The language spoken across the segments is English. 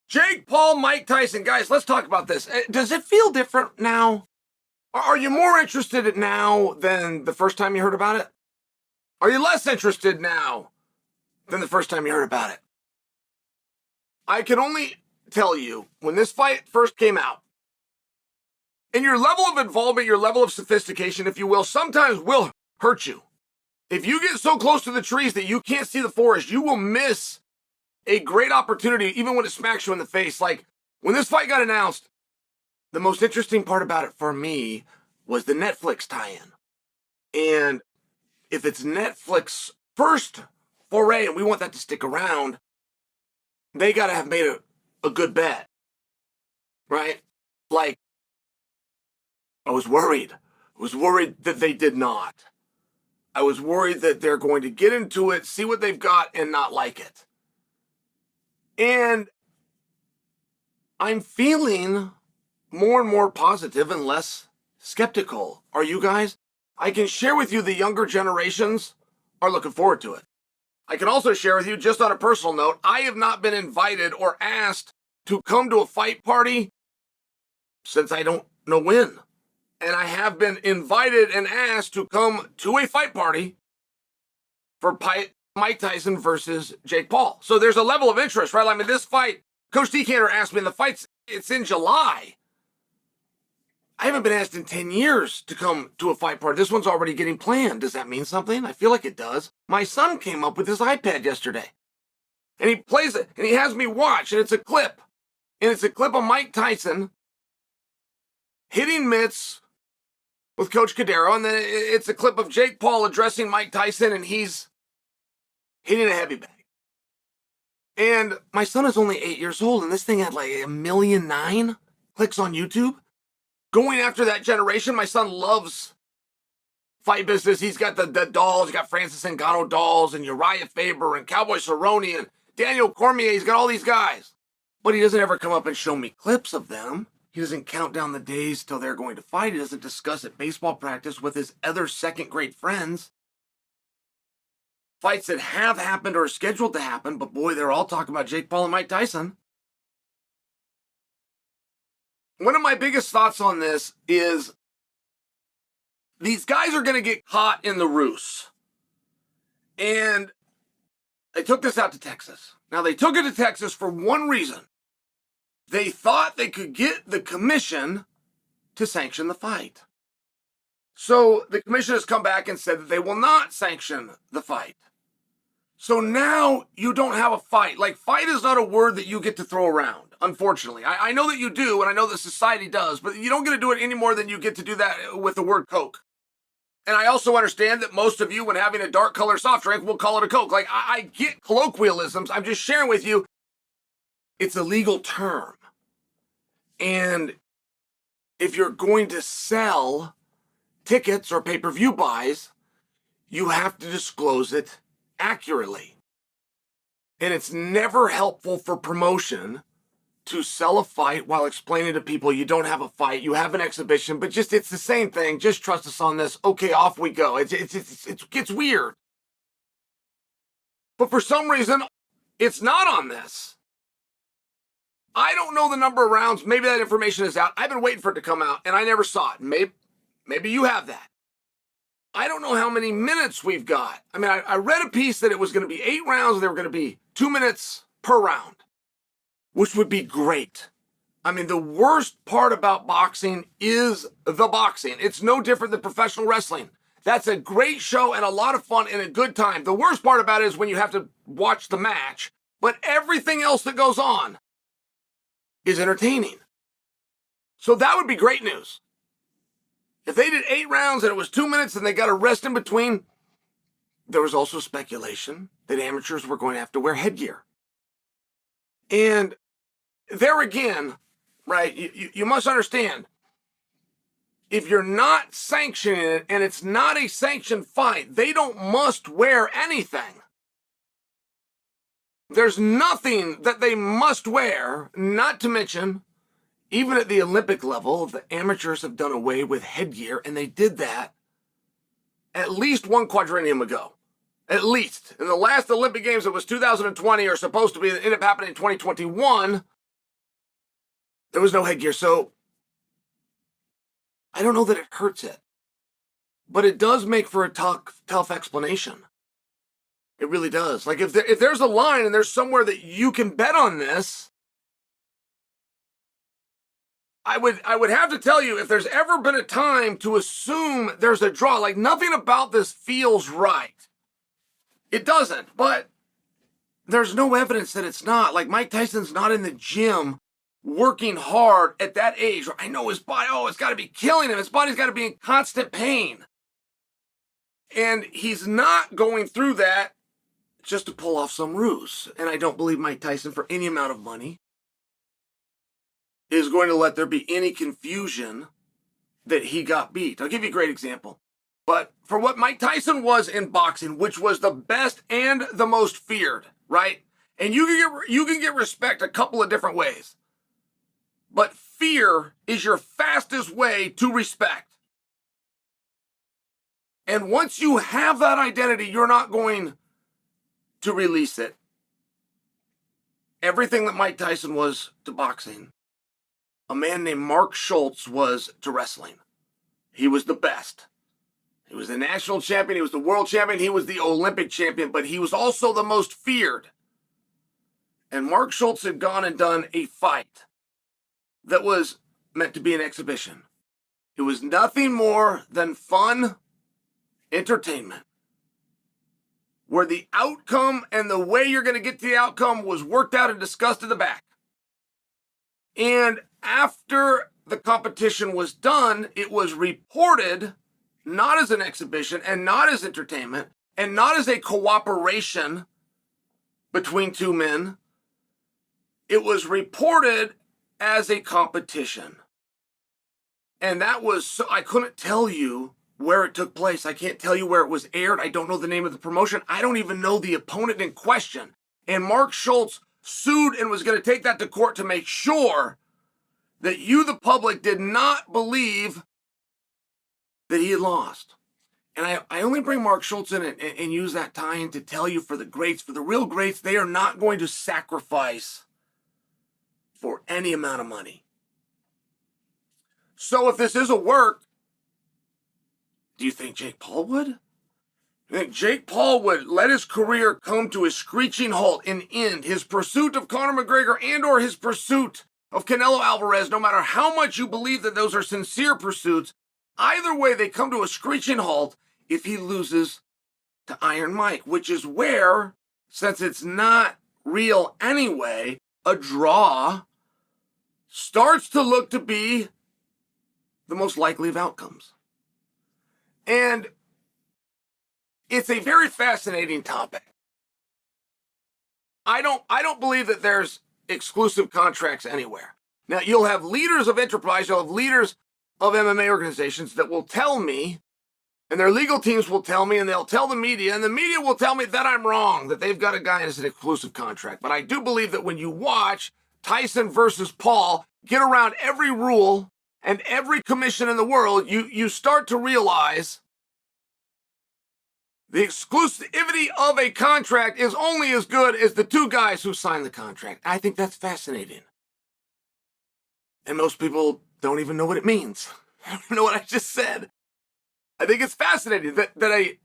Jake Paul, Mike Tyson. Guys, let's talk about this. Does it feel different now? Are you more interested now than the first time you heard about it? Are you less interested now than the first time you heard about it? I can only tell you, when this fight first came out, and your level of involvement, your level of sophistication, if you will, sometimes will hurt you. If you get so close to the trees that you can't see the forest, you will miss a great opportunity, even when it smacks you in the face. Like, when this fight got announced, the most interesting part about it for me was the Netflix tie-in. And if it's Netflix first foray and we want that to stick around, they got to have made a good bet, right? Like, I was worried. I was worried that they did not. I was worried that they're going to get into it, see what they've got, and not like it. And I'm feeling more and more positive and less skeptical. Are you guys? I can share with you the younger generations are looking forward to it. I can also share with you, just on a personal note, I have not been invited or asked to come to a fight party since I don't know when. And I have been invited and asked to come to a fight party for Mike Tyson versus Jake Paul. So there's a level of interest, right? I mean, this fight, Coach Decanter asked me, it's in July. I haven't been asked in 10 years to come to a fight party. This one's already getting planned. Does that mean something? I feel like it does. My son came up with his iPad yesterday. And he plays it, and he has me watch, and it's a clip. And it's a clip of Mike Tyson hitting mitts with Coach Cadero, and then it's a clip of Jake Paul addressing Mike Tyson, and he's hitting a heavy bag. And my son is only 8 years old, and this thing had like 1.9 million clicks on YouTube. Going after that generation, my son loves fight business. He's got the dolls. He's got Francis Ngannou dolls and Uriah Faber and Cowboy Cerrone and Daniel Cormier. He's got all these guys. But he doesn't ever come up and show me clips of them. He doesn't count down the days till they're going to fight. He doesn't discuss at baseball practice with his other second-grade friends fights that have happened or are scheduled to happen. But boy, they're all talking about Jake Paul and Mike Tyson. One of my biggest thoughts on this is these guys are going to get caught in the ruse. And they took this out to Texas. Now, they took it to Texas for one reason. They thought they could get the commission to sanction the fight. So the commission has come back and said that they will not sanction the fight. So now you don't have a fight. Like, fight is not a word that you get to throw around, unfortunately. I know that you do, and I know that society does, but you don't get to do it any more than you get to do that with the word Coke. And I also understand that most of you, when having a dark color soft drink, will call it a Coke. Like, I get colloquialisms. I'm just sharing with you, it's a legal term. And if you're going to sell tickets or pay-per-view buys, you have to disclose it accurately. And it's never helpful for promotion to sell a fight while explaining to people you don't have a fight, you have an exhibition, but just it's the same thing. Just trust us on this. Okay, off we go. It gets weird. But for some reason, it's not on this. I don't know the number of rounds. Maybe that information is out. I've been waiting for it to come out, and I never saw it. Maybe you have that. I don't know how many minutes we've got. I mean, I read a piece that it was going to be 8 rounds, and they were going to be 2 minutes per round, which would be great. I mean, the worst part about boxing is the boxing. It's no different than professional wrestling. That's a great show and a lot of fun and a good time. The worst part about it is when you have to watch the match, but everything else that goes on is entertaining. So that would be great news. If they did 8 rounds and it was 2 minutes and they got a rest in between, there was also speculation that amateurs were going to have to wear headgear. And there again, right, you must understand, if you're not sanctioning it and it's not a sanctioned fight, they don't must wear anything. There's nothing that they must wear, not to mention, even at the Olympic level, the amateurs have done away with headgear, and they did that at least one quadrennium ago. At least. In the last Olympic Games, it was 2020, or supposed to be, it ended up happening in 2021. There was no headgear, so I don't know that it hurts it. But it does make for a tough explanation. It really does. Like if there's a line and there's somewhere that you can bet on this, I would have to tell you, if there's ever been a time to assume there's a draw, like nothing about this feels right. It doesn't, but there's no evidence that it's not. Like Mike Tyson's not in the gym working hard at that age. I know his body, it's got to be killing him. His body's got to be in constant pain. And he's not going through that just to pull off some ruse. And I don't believe Mike Tyson, for any amount of money, is going to let there be any confusion that he got beat. I'll give you a great example. But for what Mike Tyson was in boxing, which was the best and the most feared, right? And you can get respect a couple of different ways. But fear is your fastest way to respect. And once you have that identity, you're not going to release it. Everything that Mike Tyson was to boxing, a man named Mark Schultz was to wrestling. He was the best. He was the national champion. He was the world champion. He was the Olympic champion, but he was also the most feared. And Mark Schultz had gone and done a fight that was meant to be an exhibition. It was nothing more than fun entertainment, where the outcome and the way you're going to get to the outcome was worked out and discussed in the back. And after the competition was done, it was reported not as an exhibition and not as entertainment and not as a cooperation between two men. It was reported as a competition. And that was, so I couldn't tell you where it took place. I can't tell you where it was aired. I don't know the name of the promotion. I don't even know the opponent in question. And Mark Schultz sued and was going to take that to court to make sure that you, the public, did not believe that he had lost. And I only bring Mark Schultz in and use that tie-in to tell you, for the greats, for the real greats, they are not going to sacrifice for any amount of money. So if this is a work, do you think Jake Paul would? You think Jake Paul would let his career come to a screeching halt and end his pursuit of Conor McGregor and or his pursuit of Canelo Alvarez, no matter how much you believe that those are sincere pursuits? Either way, they come to a screeching halt if he loses to Iron Mike, which is where, since it's not real anyway, a draw starts to look to be the most likely of outcomes. And it's a very fascinating topic. I don't believe that there's exclusive contracts anywhere. Now, you'll have leaders of enterprise, you'll have leaders of MMA organizations that will tell me, and their legal teams will tell me, and they'll tell the media, and the media will tell me that I'm wrong, that they've got a guy as an exclusive contract. But I do believe that when you watch Tyson versus Paul get around every rule and every commission in the world, you start to realize the exclusivity of a contract is only as good as the two guys who signed the contract. I think that's fascinating. And most people don't even know what it means. I don't know what I just said. I think it's fascinating that a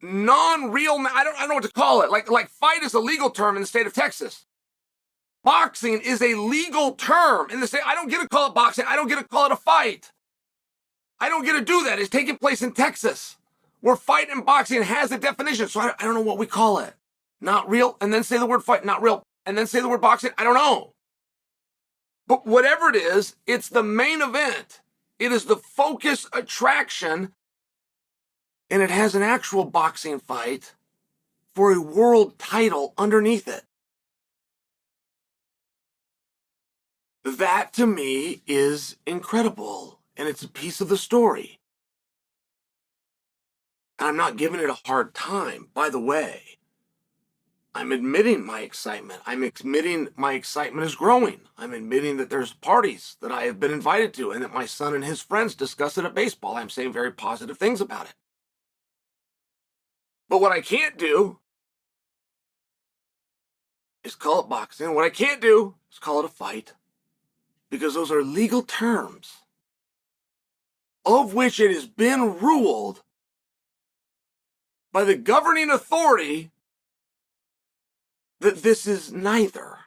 non-real, I don't know what to call it. Like fight is a legal term in the state of Texas. Boxing is a legal term in the state. I don't get to call it boxing. I don't get to call it a fight. I don't get to do that. It's taking place in Texas, where fight and boxing has a definition. So I don't know what we call it. Not real, and then say the word fight. Not real, and then say the word boxing. I don't know. But whatever it is, it's the main event. It is the focus attraction, and it has an actual boxing fight for a world title underneath it. That, to me, is incredible, and it's a piece of the story. And I'm not giving it a hard time, by the way. I'm admitting my excitement. I'm admitting my excitement is growing. I'm admitting that there's parties that I have been invited to and that my son and his friends discuss it at baseball. I'm saying very positive things about it. But what I can't do is call it boxing. What I can't do is call it a fight. because those are legal terms of which it has been ruled by the governing authority that this is neither.